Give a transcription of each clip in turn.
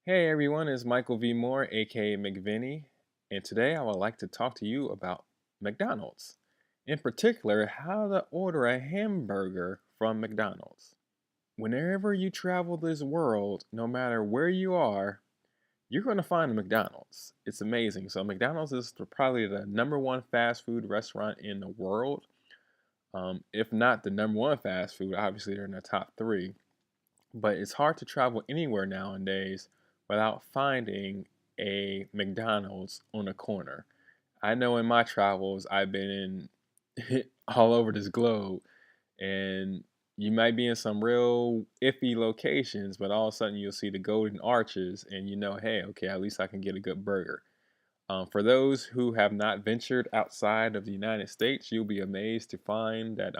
Hey everyone, it's Michael V. Moore, aka McVinny, and today I would like to talk to you about McDonald's. In particular, how to order a hamburger from McDonald's. Whenever you travel this world, no matter where you are, you're going to find a McDonald's. It's amazing. So, McDonald's is probably the number one fast food restaurant in the world. If not the number one fast food, obviously they're in the top three. But it's hard to travel anywhere nowadays without finding a McDonald's on a corner. I know in my travels, I've been in all over this globe, and you might be in some real iffy locations, but all of a sudden you'll see the golden arches, and you know, hey, okay, at least I can get a good burger. For those who have not ventured outside of the United States, you'll be amazed to find that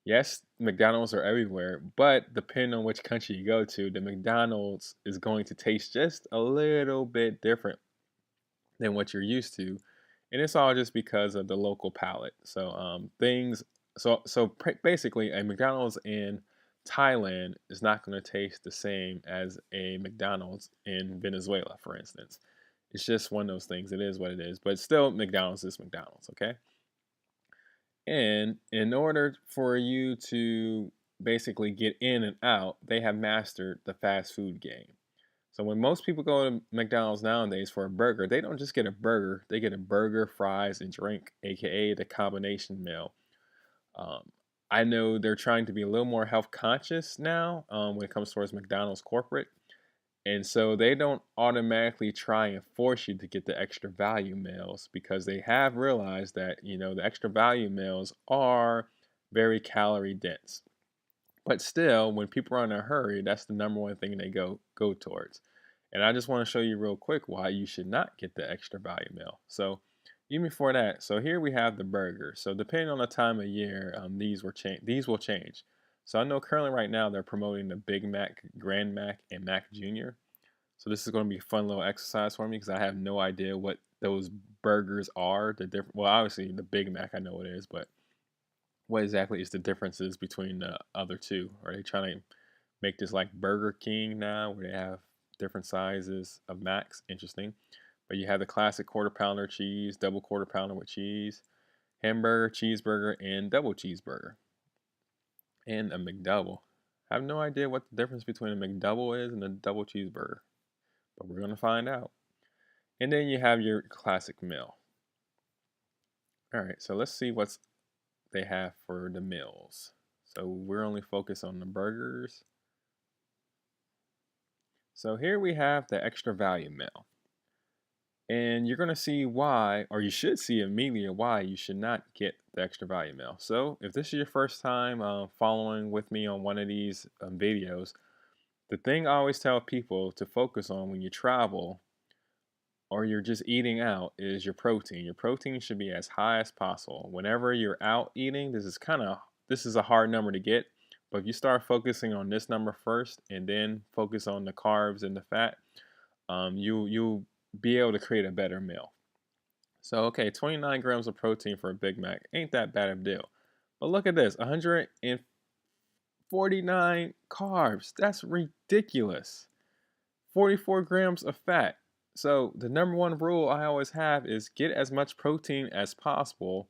yes, McDonald's are everywhere, but depending on which country you go to, the McDonald's is going to taste just a little bit different than what you're used to, and it's all just because of the local palate. Basically, a McDonald's in Thailand is not going to taste the same as a McDonald's in Venezuela, for instance. It's just one of those things. It is what it is, but still, McDonald's is McDonald's. Okay. And in order for you to basically get in and out, they have mastered the fast food game. So when most people go to McDonald's nowadays for a burger, they don't just get a burger, they get a burger, fries, and drink, aka the combination meal. Um, I know they're trying to be a little more health conscious now when it comes towards McDonald's corporate. And so they don't automatically try and force you to get the extra value meals because they have realized that, the extra value meals are very calorie dense. But still, when people are in a hurry, that's the number one thing they go towards. And I just want to show you real quick why you should not get the extra value meal. So even before that, so here we have the burger. So depending on the time of year, these will change. So I know currently right now they're promoting the Big Mac, Grand Mac, and Mac Jr. So this is going to be a fun little exercise for me because I have no idea what those burgers are. The different, well, obviously the Big Mac I know what it is, but what exactly is the differences between the other two? Are they trying to make this like Burger King now, where they have different sizes of Macs? Interesting. But you have the classic quarter pounder cheese, double quarter pounder with cheese, hamburger, cheeseburger, and double cheeseburger, and a McDouble. I have no idea what the difference between a McDouble is and a double cheeseburger, but we're going to find out. And then you have your classic meal. All right, so let's see what they have for the meals. So we're only focused on the burgers. So here we have the extra value meal. And you're going to see why, or you should see immediately why you should not get the extra value meal. So if this is your first time following with me on one of these videos, the thing I always tell people to focus on when you travel or you're just eating out is your protein. Your protein should be as high as possible. Whenever you're out eating, this is a hard number to get, but if you start focusing on this number first and then focus on the carbs and the fat, you'll be able to create a better meal. So okay, 29 grams of protein for a Big Mac ain't that bad of a deal. But look at this, 149 carbs. That's ridiculous. 44 grams of fat. So the number one rule I always have is get as much protein as possible.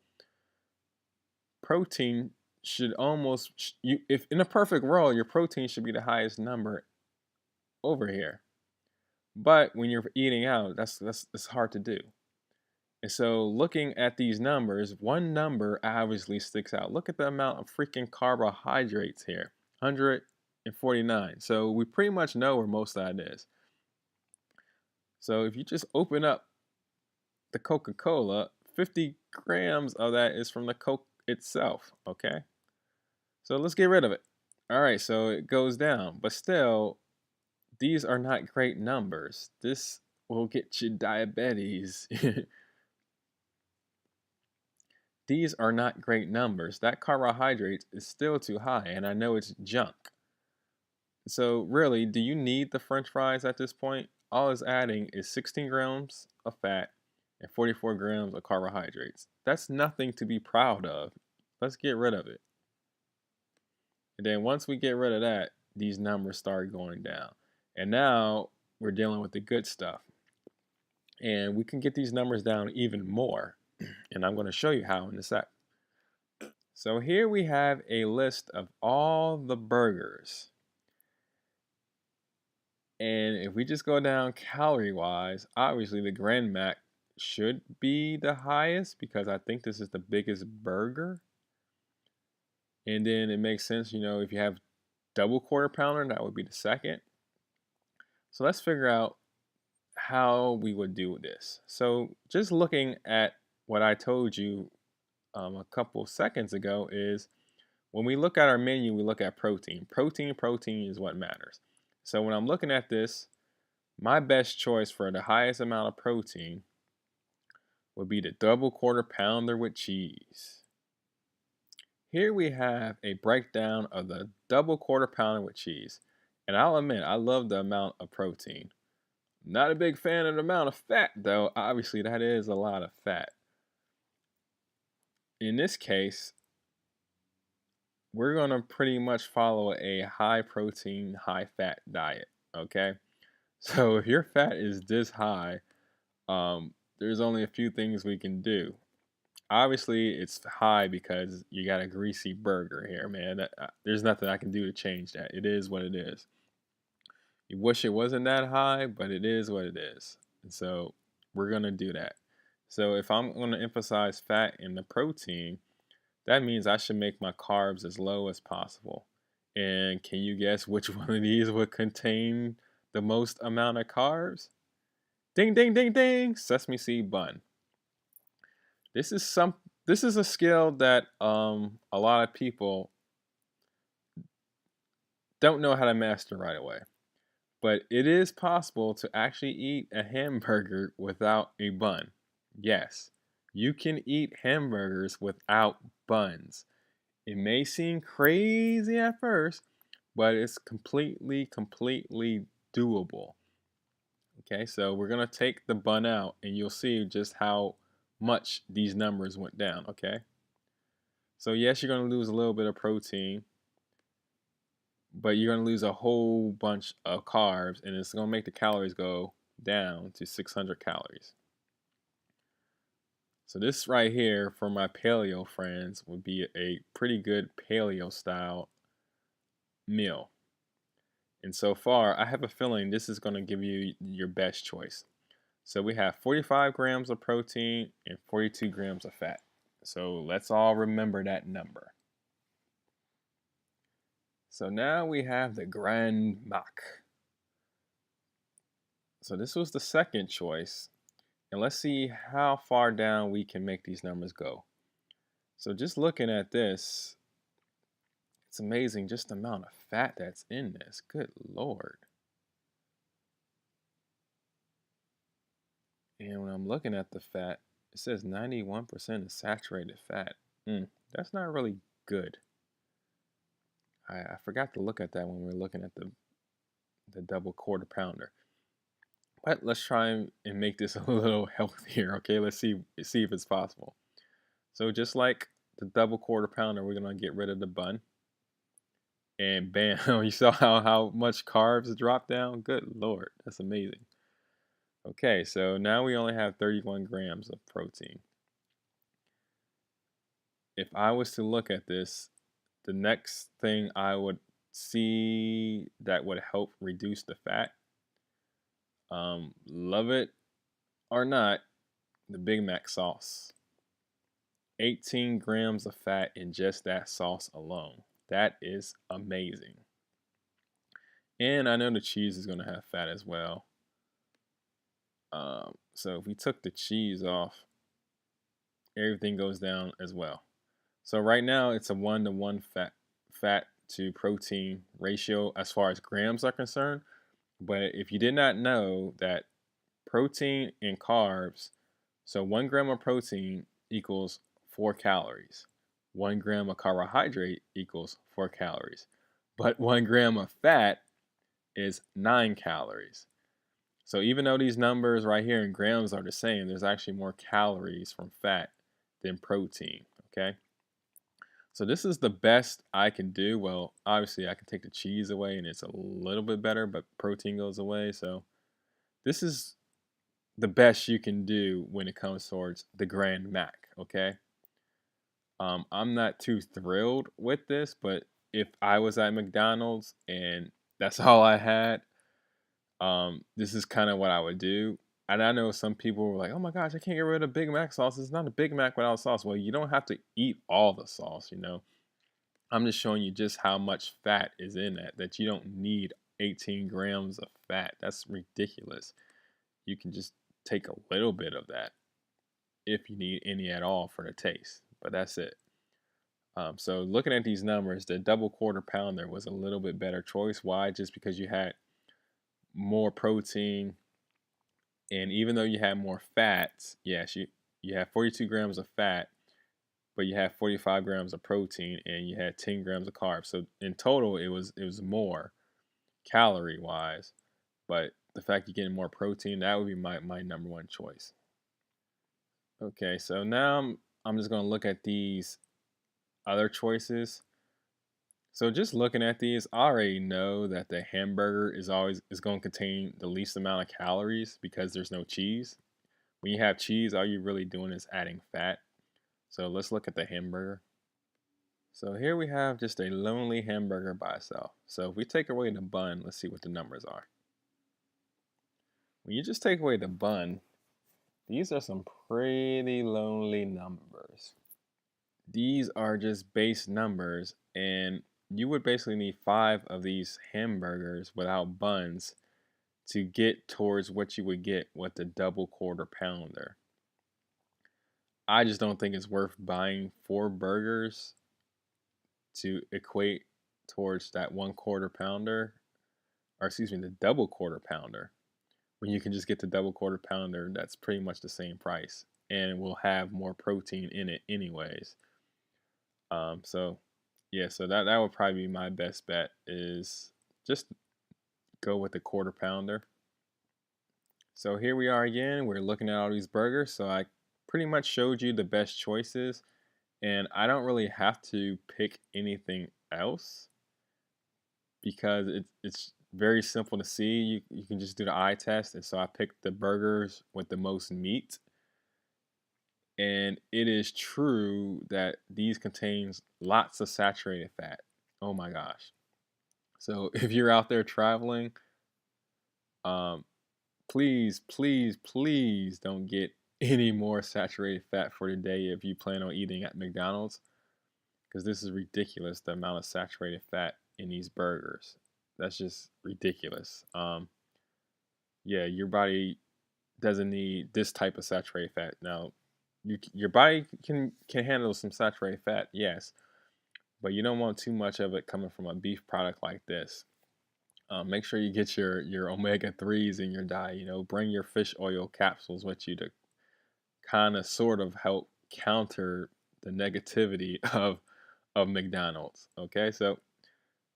Protein should almost if in a perfect world your protein should be the highest number over here. But when you're eating out, that's hard to do. And so looking at these numbers, one number obviously sticks out. Look at the amount of freaking carbohydrates here. 149. So we pretty much know where most of that is. So if you just open up the Coca-Cola, 50 grams of that is from the Coke itself, okay? So let's get rid of it. All right, so it goes down, but still, these are not great numbers. This will get you diabetes. These are not great numbers. That carbohydrate is still too high, and I know it's junk. So really, do you need the French fries at this point? All it's adding is 16 grams of fat and 44 grams of carbohydrates. That's nothing to be proud of. Let's get rid of it. And then once we get rid of that, these numbers start going down. And now we're dealing with the good stuff. And we can get these numbers down even more. And I'm going to show you how in a sec. So here we have a list of all the burgers. And if we just go down calorie-wise, obviously the Grand Mac should be the highest because I think this is the biggest burger. And then it makes sense, if you have double quarter pounder, that would be the second. So let's figure out how we would do this. So just looking at what I told you a couple seconds ago is when we look at our menu, we look at protein. Protein is what matters. So when I'm looking at this, my best choice for the highest amount of protein would be the double quarter pounder with cheese. Here we have a breakdown of the double quarter pounder with cheese. And I'll admit, I love the amount of protein. Not a big fan of the amount of fat, though. Obviously, that is a lot of fat. In this case, we're going to pretty much follow a high protein, high fat diet, okay? So if your fat is this high, there's only a few things we can do. Obviously, it's high because you got a greasy burger here, man. There's nothing I can do to change that. It is what it is. You wish it wasn't that high, but it is what it is. And so we're going to do that. So if I'm going to emphasize fat in the protein, that means I should make my carbs as low as possible. And can you guess which one of these would contain the most amount of carbs? Ding, ding, ding, ding. Sesame seed bun. This is a skill that a lot of people don't know how to master right away. But it is possible to actually eat a hamburger without a bun. Yes, you can eat hamburgers without buns. It may seem crazy at first, but it's completely doable. Okay, so we're going to take the bun out and you'll see just how much these numbers went down, okay? So yes, you're going to lose a little bit of protein, but you're going to lose a whole bunch of carbs, and it's going to make the calories go down to 600 calories. So this right here for my paleo friends would be a pretty good paleo style meal. And so far, I have a feeling this is going to give you your best choice. So we have 45 grams of protein and 42 grams of fat. So let's all remember that number. So now we have the Grand Mac. So this was the second choice. And let's see how far down we can make these numbers go. So just looking at this, it's amazing just the amount of fat that's in this. Good Lord. And when I'm looking at the fat, it says 91% is saturated fat. That's not really good. I forgot to look at that when we were looking at the double quarter pounder. But let's try and make this a little healthier, okay? Let's see if it's possible. So just like the double quarter pounder, we're gonna get rid of the bun. And bam, you saw how much carbs dropped down? Good Lord, that's amazing. Okay, so now we only have 31 grams of protein. If I was to look at this, the next thing I would see that would help reduce the fat, love it or not, the Big Mac sauce. 18 grams of fat in just that sauce alone. That is amazing. And I know the cheese is going to have fat as well. So if we took the cheese off, everything goes down as well. So right now it's a 1-to-1 fat to protein ratio as far as grams are concerned. But if you did not know that protein and carbs, so 1 gram of protein equals 4 calories. 1 gram of carbohydrate equals 4 calories. But 1 gram of fat is 9 calories. So even though these numbers right here in grams are the same, there's actually more calories from fat than protein, okay? So this is the best I can do. Well, obviously I can take the cheese away and it's a little bit better, but protein goes away. So this is the best you can do when it comes towards the Grand Mac, okay? I'm not too thrilled with this, but if I was at McDonald's and that's all I had, this is kind of what I would do. And I know some people were like, "Oh my gosh, I can't get rid of Big Mac sauce. It's not a Big Mac without sauce." Well, you don't have to eat all the sauce, you know. I'm just showing you just how much fat is in that you don't need 18 grams of fat. That's ridiculous. You can just take a little bit of that if you need any at all for the taste, but that's it. So looking at these numbers, the double quarter pounder was a little bit better choice. Why? Just because you had more protein, and even though you had more fats, yes, you have 42 grams of fat, but you had 45 grams of protein, and you had 10 grams of carbs. So in total, it was more calorie wise, but the fact you're getting more protein, that would be my number one choice. Okay, so now I'm just gonna look at these other choices. So just looking at these, I already know that the hamburger is going to contain the least amount of calories because there's no cheese. When you have cheese, all you're really doing is adding fat. So let's look at the hamburger. So here we have just a lonely hamburger by itself. So if we take away the bun, let's see what the numbers are. When you just take away the bun, these are some pretty lonely numbers. These are just base numbers, and you would basically need 5 of these hamburgers without buns to get towards what you would get with the double quarter pounder. I just don't think it's worth buying 4 burgers to equate towards that 1/4 pounder, or excuse me, the double quarter pounder, when you can just get the double quarter pounder that's pretty much the same price and will have more protein in it anyways. So yeah, so that would probably be my best bet, is just go with the quarter pounder. So here we are again. We're looking at all these burgers. So I pretty much showed you the best choices, and I don't really have to pick anything else because it's very simple to see. You can just do the eye test, and so I picked the burgers with the most meat. And it is true that these contains lots of saturated fat. Oh my gosh. So if you're out there traveling, um, please, please, please don't get any more saturated fat for today if you plan on eating at McDonald's, because this is ridiculous, the amount of saturated fat in these burgers. That's just ridiculous. Yeah, your body doesn't need this type of saturated fat. Now, your body can handle some saturated fat, yes, but you don't want too much of it coming from a beef product like this. Make sure you get your omega-3s in your diet. You know, bring your fish oil capsules with you to kind of sort of help counter the negativity of McDonald's. Okay, so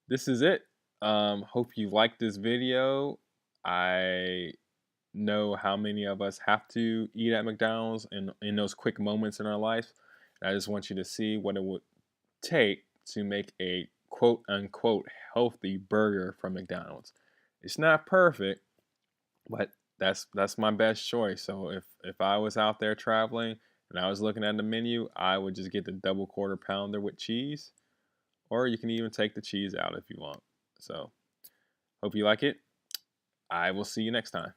this is it. Hope you liked this video. I know how many of us have to eat at McDonald's in those quick moments in our life. And I just want you to see what it would take to make a quote unquote healthy burger from McDonald's. It's not perfect, but that's my best choice. So if I was out there traveling and I was looking at the menu, I would just get the double quarter pounder with cheese, or you can even take the cheese out if you want. So hope you like it. I will see you next time.